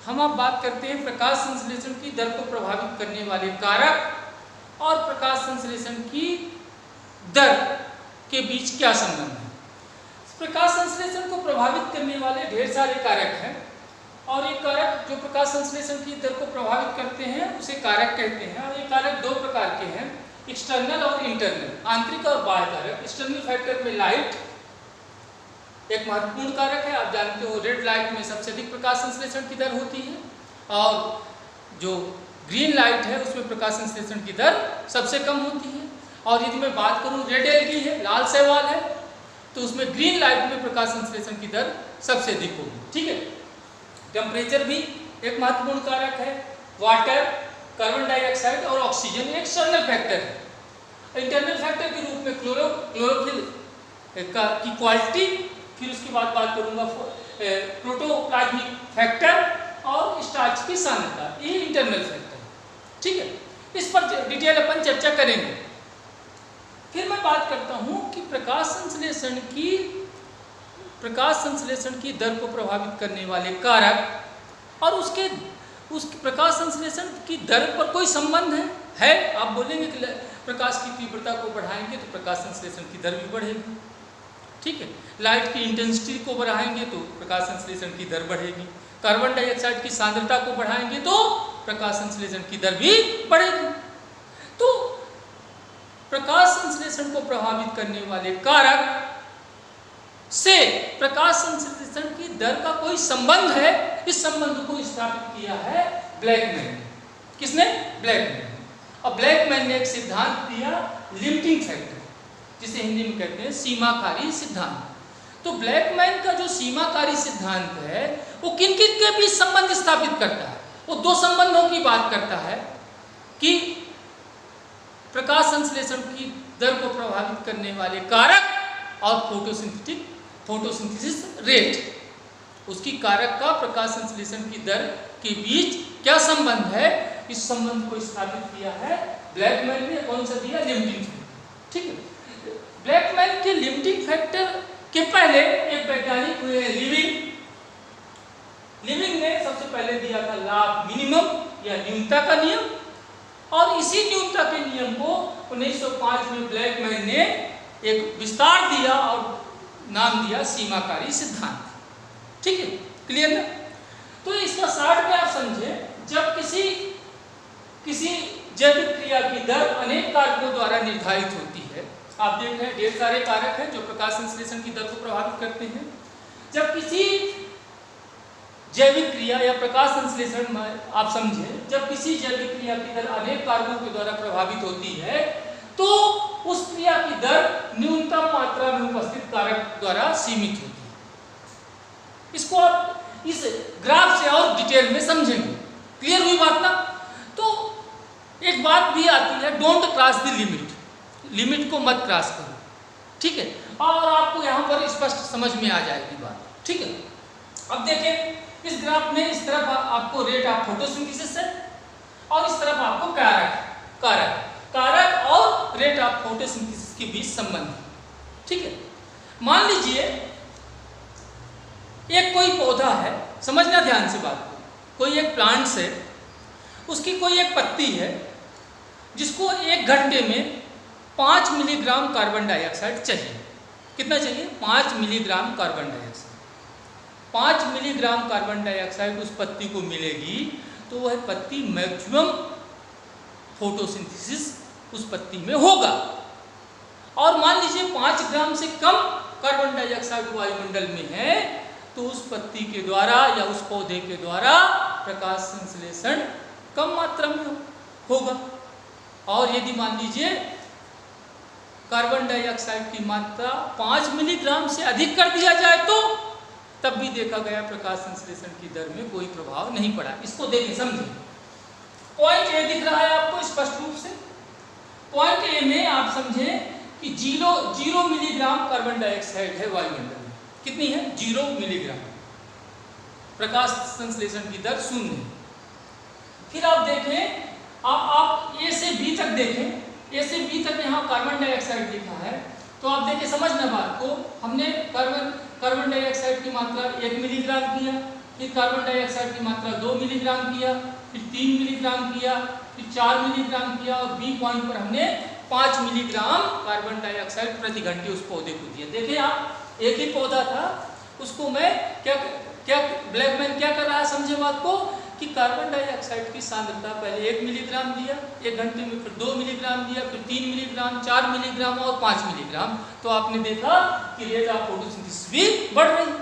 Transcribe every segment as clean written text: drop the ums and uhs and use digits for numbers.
हम अब बात करते हैं प्रकाश संश्लेषण की दर को प्रभावित करने वाले कारक और प्रकाश संश्लेषण की दर के बीच क्या संबंध है। प्रकाश संश्लेषण को प्रभावित करने वाले ढेर सारे कारक हैं और ये कारक जो प्रकाश संश्लेषण की दर को प्रभावित करते हैं उसे कारक कहते हैं। और ये कारक दो प्रकार के हैं, एक्सटर्नल और इंटरनल, आंतरिक और बाह्य कारक। एक्सटर्नल फैक्टर में लाइट एक महत्वपूर्ण कारक है। आप जानते हो रेड लाइट में सबसे अधिक प्रकाश संश्लेषण की दर होती है और जो ग्रीन लाइट है उसमें प्रकाश संश्लेषण की दर सबसे कम होती है। और यदि मैं बात करूं रेड एलगी है, लाल शैवाल है, तो उसमें ग्रीन लाइट में प्रकाश संश्लेषण की दर सबसे अधिक होगी। ठीक है। टेम्परेचर भी एक महत्वपूर्ण कारक है। वाटर, कार्बन डाइऑक्साइड और ऑक्सीजन एक्सटर्नल फैक्टर है। इंटरनल फैक्टर के रूप में क्लोरोफिल की क्वालिटी, फिर उसके बाद बात करूंगा प्रोटोप्लाज्मिक फैक्टर और स्टार्च की सांद्रता, ये इंटरनल फैक्टर। ठीक है, इस पर डिटेल अपन चर्चा करेंगे। फिर मैं बात करता हूं कि प्रकाश संश्लेषण की दर को प्रभावित करने वाले कारक और उसके प्रकाश संश्लेषण की दर पर कोई संबंध है। आप बोलेंगे कि प्रकाश की तीव्रता को बढ़ाएंगे तो प्रकाश संश्लेषण की दर भी बढ़ेगी। ठीक है, लाइट की इंटेंसिटी को बढ़ाएंगे तो प्रकाश संश्लेषण की दर बढ़ेगी। कार्बन डाइऑक्साइड की सांद्रता को बढ़ाएंगे तो प्रकाश संश्लेषण की दर भी बढ़ेगी। तो प्रकाश संश्लेषण को प्रभावित करने वाले कारक से प्रकाश संश्लेषण की दर का कोई संबंध है। इस संबंध को स्थापित किया है ब्लैकमैन ने। किसने? ब्लैकमैन ने। और ब्लैकमैन ने एक सिद्धांत दिया लिमिटिंग फैक्टर, जिसे हिंदी में कहते हैं सीमाकारी सिद्धांत। तो ब्लैकमैन का जो सीमाकारी सिद्धांत है वो किन किन के बीच संबंध स्थापित करता है? वो दो संबंधों की बात करता है कि प्रकाश संश्लेषण की दर को प्रभावित करने वाले कारक और फोटोसिंथेसिस रेट, उसकी कारक का प्रकाश संश्लेषण की दर के बीच क्या संबंध है, इस संबंध को स्थापित किया है ब्लैकमैन ने। कौन सा दिया? Limiting factor. ठीक है, ब्लैकमैन के लिमिटिंग फैक्टर के पहले एक वैज्ञानिक हुए लिविंग ने सबसे पहले दिया था लॉ ऑफ मिनिमम या न्यूनता का नियम। और इसी न्यूनता के नियम को 1905 में ब्लैकमैन ने एक विस्तार दिया और नाम दिया सीमाकारी सिद्धांत। ठीक है, क्लियर ना? तो इसका शार्ट में आप समझे, जब किसी जैविक क्रिया की दर अनेक कारकों द्वारा निर्धारित होती है। आप देख रहे हैं ढेर सारे कारक हैं जो प्रकाश संश्लेषण की दर को प्रभावित करते हैं। जब किसी जैविक क्रिया या प्रकाश संश्लेषण में आप समझे, जब किसी जैविक क्रिया की दर अनेक कारकों के द्वारा प्रभावित होती है तो उस क्रिया की दर न्यूनतम मात्रा में उपस्थित कारक द्वारा सीमित होती है। इसको आप इस ग्राफ से और डिटेल में समझेंगे। क्लियर हुई बात ना? तो एक बात भी आती है, don't cross the limit, limit को मत क्रॉस करो। ठीक है, और आपको यहाँ पर स्पष्ट समझ में आ जाएगी बात। ठीक है, अब देखें इस ग्राफ में इस तरफ आपको रेट ऑफ फोटोसिंथेसिस है और इस तरफ आपको कारक और रेट ऑफ फोटोसिंथेसिस के बीच संबंध है। ठीक है, मान लीजिए एक कोई पौधा है, समझना ध्यान से बात को, कोई एक प्लांट्स है, उसकी कोई एक पत्ती है जिसको 1 घंटे में 5 मिलीग्राम कार्बन डाइऑक्साइड चाहिए। कितना चाहिए? 5 milligram carbon dioxide. 5 milligram carbon dioxide उस पत्ती को मिलेगी तो वह पत्ती मैक्सिमम फोटोसिंथेसिस उस पत्ती में होगा। और मान लीजिए 5 ग्राम से कम कार्बन डाइऑक्साइड वायुमंडल में है तो उस पत्ती के द्वारा या उस पौधे के द्वारा प्रकाश संश्लेषण कम मात्रा में होगा। और यदि मान लीजिए कार्बन डाइऑक्साइड की मात्रा 5 मिलीग्राम से अधिक कर दिया जाए तो तब भी देखा गया प्रकाश संश्लेषण की दर में कोई प्रभाव नहीं पड़ा। इसको देखें, समझें। पॉइंट ए दिख रहा है आपको स्पष्ट रूप से। पॉइंट ए में आप समझें कि 0 मिलीग्राम कार्बन डाइऑक्साइड है वायुमंडल में। कितनी है? 0 मिलीग्राम। प्रकाश संश्लेषण की दर 0 है। फिर आप देखें, आप ए से बी तक देखें। ए से बी तक यहाँ कार्बन डाइऑक्साइड लिखा है तो आप देखिए, समझना बात को। हमने कार्बन डाइऑक्साइड की मात्रा 1 मिलीग्राम किया फिर कार्बन डाइऑक्साइड की मात्रा 2 मिलीग्राम किया, फिर 3 मिलीग्राम किया, फिर 4 मिलीग्राम किया और बी पॉइंट पर हमने 5 मिलीग्राम कार्बन डाइऑक्साइड प्रति घंटे उस पौधे को दिया। देखिए आप, एक ही पौधा था, उसको मैं क्या ब्लैकमैन क्या कर रहा है, समझे बात को, कि कार्बन डाइऑक्साइड की सांद्रता पहले 1 मिलीग्राम दिया 1 घंटे में, फिर 2 मिलीग्राम दिया, फिर 3 मिलीग्राम, 4 मिलीग्राम और 5 मिलीग्राम। तो आपने देखा कि रेट ऑफ फोटोसिंथेसिस भी बढ़ रही,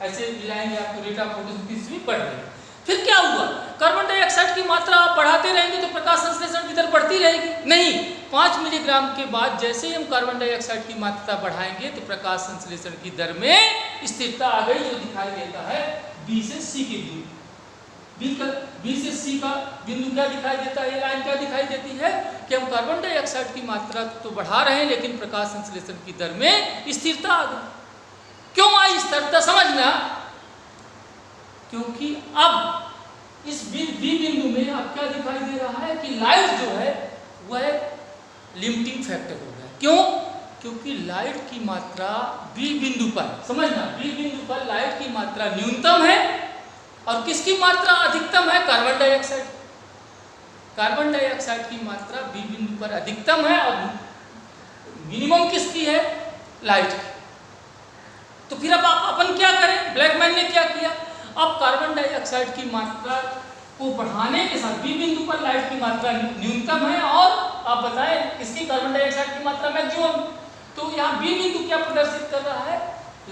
ऐसे मिलाएंगे आपको रेट ऑफ फोटोसिंथेसिस भी बढ़ रही। फिर क्या हुआ, कार्बन डाइऑक्साइड की मात्रा आप बढ़ाते रहेंगे तो प्रकाश संश्लेषण की दर बढ़ती रहेगी? नहीं, 5 मिलीग्राम के बाद जैसे ही हम कार्बन डाइऑक्साइड की मात्रा बढ़ाएंगे तो प्रकाश संश्लेषण की दर में स्थिरता आ गई, जो दिखाई देता है बी से सी के बिंदु। बी से सी का बिंदु क्या दिखाई देता है, ये लाइन क्या दिखाई देती है कि हम कार्बन डाइऑक्साइड की मात्रा तो बढ़ा रहे हैं लेकिन प्रकाश संश्लेषण की दर में स्थिरता आ गई। क्यों आई स्थिरता, समझना, क्योंकि अब इस बी बिंदु में अब क्या दिखाई दे रहा है कि लाइट जो है वह लिमिटिंग फैक्टर हो गया। क्यों? क्योंकि लाइट की मात्रा बी बिंदु पर, समझना, बी बिंदु पर लाइट की मात्रा न्यूनतम है और किसकी मात्रा अधिकतम है, कार्बन डाइऑक्साइड। कार्बन डाइऑक्साइड की मात्रा बी बिंदु पर अधिकतम है और मिनिमम किसकी है, लाइट की। तो फिर अब आप अपन क्या करें, ब्लैकमैन ने क्या किया, अब कार्बन डाइऑक्साइड की मात्रा को बढ़ाने के साथ बी बिंदु पर लाइट की मात्रा न्यूनतम है और आप बताएं किसकी, कार्बन डाइऑक्साइड की मात्रा मैक्सिमम। तो यहाँ बी बिंदु क्या प्रदर्शित कर रहा है,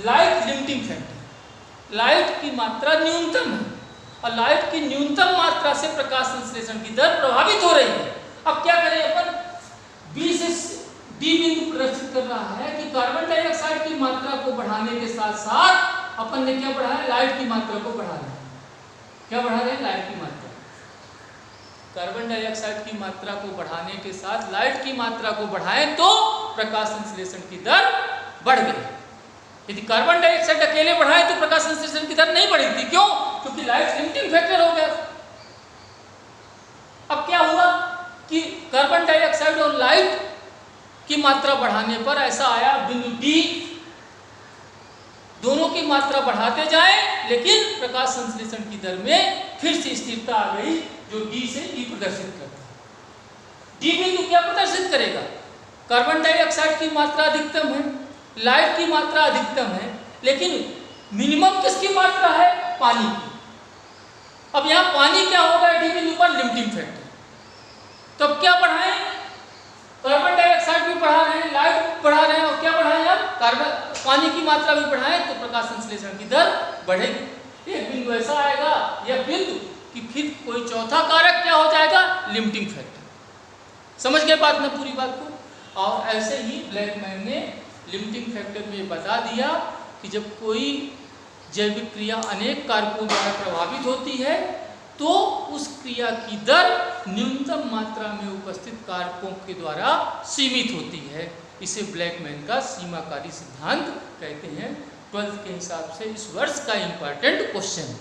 लाइट लिमिटिंग फैक्टर, लाइट की मात्रा न्यूनतम है और लाइट की न्यूनतम मात्रा से प्रकाश संश्लेषण की दर प्रभावित हो रही है। अब क्या करें अपन, बी से डी बिंदु प्रदर्शित कर रहा है कि कार्बन डाइऑक्साइड की मात्रा को बढ़ाने के साथ साथ अपन ने क्या बढ़ाया, लाइट की मात्रा को बढ़ा रहे हैं। क्या बढ़ा रहे हैं, लाइट की मात्रा। कार्बन डाइऑक्साइड की मात्रा को बढ़ाने के साथ लाइट की मात्रा को बढ़ाएं तो प्रकाश संश्लेषण की दर बढ़ गई। यदि कार्बन डाइऑक्साइड अकेले बढ़ाएं तो प्रकाश संश्लेषण की दर नहीं बढ़ी थी। क्यों? क्योंकि लाइट लिमिटिंग फैक्टर हो गया। अब क्या हुआ कि कार्बन डाइऑक्साइड और लाइट की मात्रा बढ़ाने पर ऐसा आया, बिंदु डी दोनों की मात्रा बढ़ाते जाएं लेकिन प्रकाश संश्लेषण की दर में फिर से स्थिरता आ गई, जो डी से ई प्रदर्शित करता है। डी बिंदु क्या प्रदर्शित करेगा, कार्बन डाइऑक्साइड की मात्रा अधिकतम है, लाइट की मात्रा अधिकतम है, लेकिन मिनिमम किसकी मात्रा है, पानी की। अब यहाँ पानी क्या होगा, डी बिंदु पर लिमिटिंग फैक्टर। तो अब क्या बढ़ाएं, कार्बन डाइऑक्साइड भी बढ़ा रहे हैं, लाइट बढ़ा रहे हैं और क्या बढ़ाएं, अब पानी की मात्रा भी बढ़ाएं तो प्रकाश संश्लेषण की दर बढ़ेगी। एक बिंदु ऐसा आएगा या बिंदु कि फिर कोई चौथा कारक क्या हो जाएगा, लिमिटिंग फैक्टर। समझ गए बात ना, पूरी बात को। और ऐसे ही ब्लैकमैन ने लिमिटिंग फैक्टर में बता दिया कि जब कोई जैविक क्रिया अनेक कारकों द्वारा प्रभावित होती है तो उस क्रिया की दर न्यूनतम मात्रा में उपस्थित कारकों के द्वारा सीमित होती है। इसे ब्लैकमैन का सीमाकारी सिद्धांत कहते हैं। 12th के हिसाब से इस वर्ष का इंपॉर्टेंट क्वेश्चन।